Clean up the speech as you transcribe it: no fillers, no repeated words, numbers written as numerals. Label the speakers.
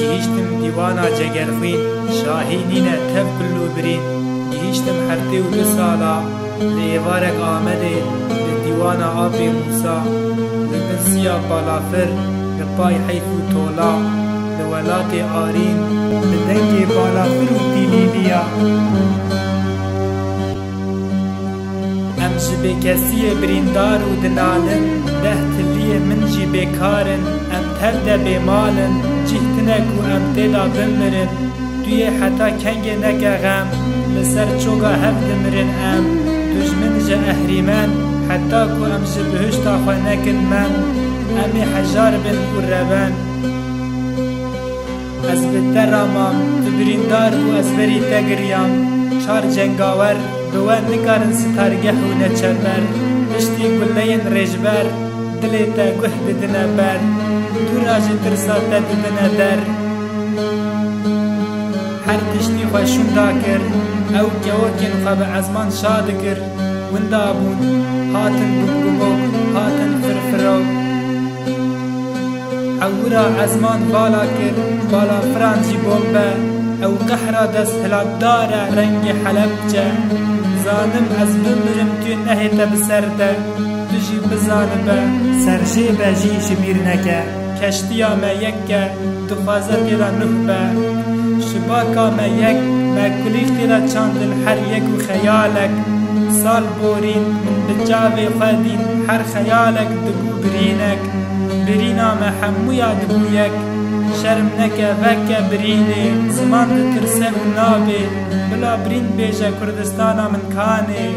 Speaker 1: گیشتم دیوانا جگرخوین شاهینینه تب کلو برین گیشتم هفته و 2 سالا لیوارک آمده دیوانا آبی موسا لبنسیا بالافر لپای حیف و تولا لولات آرین لدنگ بالافر و تیلیلیا ام جبه کسی بریندار و دنالن ده تلیه من جی بکارن ام تر ده بمالن جهتنک و ام تیدا بمرن دوی حتا کنگ نکه غم لسر چوگا هف دمرن ام دجمن جه اهریمن حتا کو ام جبهشتا خواه نکن من امی حجار بن و ربن از بتر رامام تبریندار و از بری تگریم 4 جنگاور بوان نکارن ستارگه و نچبر اشتی گلین رجبر دلیتا گه بدنا بر تو راج ترسات ددنا در هر تشتی خوشون دا کر او گوکن خواب عزمان شاد کر وندابون هاتن بگموک هاتن فرفرو عورا عزمان بالا کر بالا فرانجی بومبه او قحرا دست هلات داره رنگ حلب جه زانم از بمرم تو نهیتا بسرده تجی بزانبه سرجه بجی شبیر نکه کشتیا ما یکه دخوازه تیلا نخبه شباکا ما یک ما کلیخ تیلا چاندن هر یک و خیالک سال بورین من بجاوه خدین هر خیالک دبو برینک برینا ما حمویا دبو یک شرم نکه وکه برینه زمان ده ترسه و نابه بلا برین بیجه کردستانا من کانه